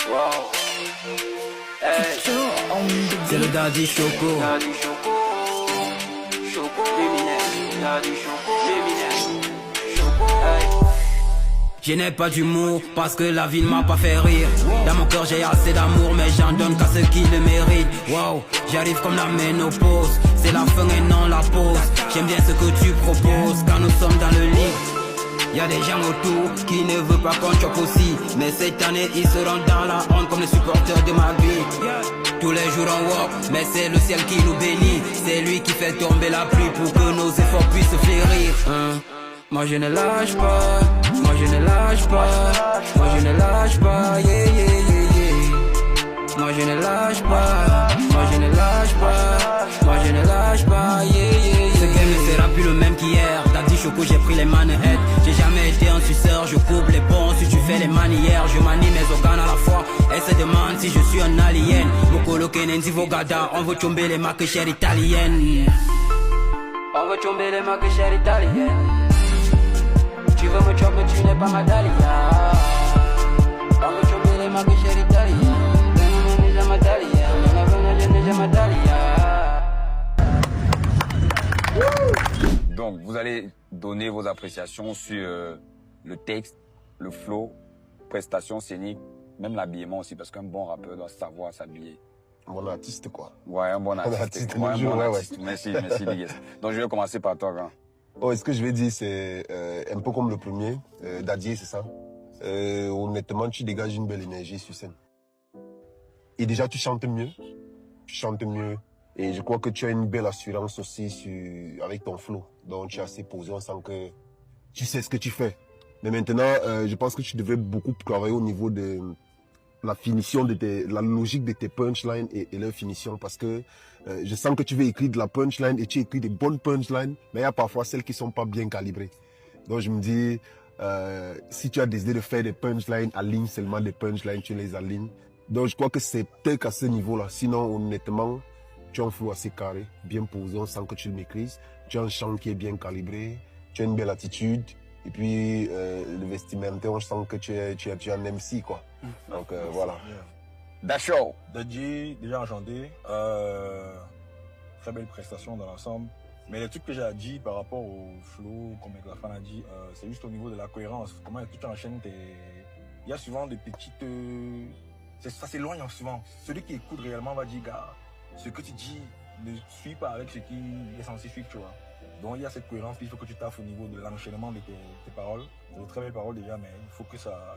Wow. Hey. C'est le Daddy Choco. Daddy Choco. Choco. Lumineux. Daddy Choco. Lumineux. Choco. Hey. Je n'ai pas d'humour parce que la vie ne m'a pas fait rire. Dans mon cœur j'ai assez d'amour mais j'en donne qu'à ceux qui le méritent. Wow, j'arrive comme la ménopause. C'est la fin et non la pause. J'aime bien ce que tu proposes quand nous sommes dans le lit. Y'a des gens autour qui ne veulent pas qu'on chope aussi. Mais cette année ils seront dans la honte comme les supporters de ma vie. Tous les jours on walk, mais c'est le ciel qui nous bénit. C'est lui qui fait tomber la pluie pour que nos efforts puissent fleurir. Moi je ne lâche pas, moi je ne lâche pas, moi je ne lâche pas, yeah yeah yeah yeah. Moi je ne lâche pas, moi je ne lâche pas, moi je ne lâche pas, yeah yeah yeah. Ce game ne sera plus le même qu'hier. Daddy Choco, j'ai pris les manettes. J'ai jamais été un suceur, je coupe les bons si tu fais les manières. Je manie mes organes à la fois. Elle se demande si je suis un alien. Mokolo Kenenzi Vogada, on veut tomber les marques chères italiennes. On veut tomber les marques chères italiennes. Tu veux me chop mais tu n'es pas ma Dalia. On veut tomber les marques chères italiennes. Donne-moi déjà ma Dalia. Donne-moi déjà ma Dalia. Donc, vous allez donner vos appréciations sur le texte, le flow, prestations scéniques, même l'habillement aussi, parce qu'un bon rappeur doit savoir s'habiller. Un bon artiste, quoi. Ouais, un bon artiste. Ouais, un bon artiste. Merci, Bigues. Donc, je vais commencer par toi, grand. Oh, ce que je vais dire, c'est un peu comme le premier, Daddy, c'est ça. Honnêtement, tu dégages une belle énergie sur scène. Et déjà, tu chantes mieux. Et je crois que tu as une belle assurance aussi avec ton flow. Donc, tu es assez posé, on sent que tu sais ce que tu fais. Mais maintenant, je pense que tu devrais beaucoup travailler au niveau de la finition, la logique de tes punchlines et leur finition. Parce que je sens que tu veux écrire de la punchline et tu écris des bonnes punchlines, mais il y a parfois celles qui ne sont pas bien calibrées. Donc, je me dis, si tu as décidé de faire des punchlines, aligne seulement des punchlines, tu les alignes. Donc, je crois que c'est peut-être qu'à ce niveau-là. Sinon, honnêtement, tu as un flow assez carré, bien posé, on sent que tu le maîtrises. Tu as un chant qui est bien calibré, tu as une belle attitude. Et puis, le vestimentaire, on sent que tu es un MC, quoi. Donc, voilà. Dacho. Daddy, déjà enchanté. Très belle prestation dans l'ensemble. Mais les trucs que j'ai dit par rapport au flow, comme la fan a dit, c'est juste au niveau de la cohérence. Comment est-ce que tu enchaînes Il y a souvent des petites... Ça s'éloigne souvent. Celui qui écoute réellement va dire, gars, ce que tu dis ne suit pas avec ce qui est censé suivre, tu vois. Donc il y a cette cohérence, il faut que tu taffes au niveau de l'enchaînement de tes paroles. C'est de très belles paroles déjà, mais il faut que ça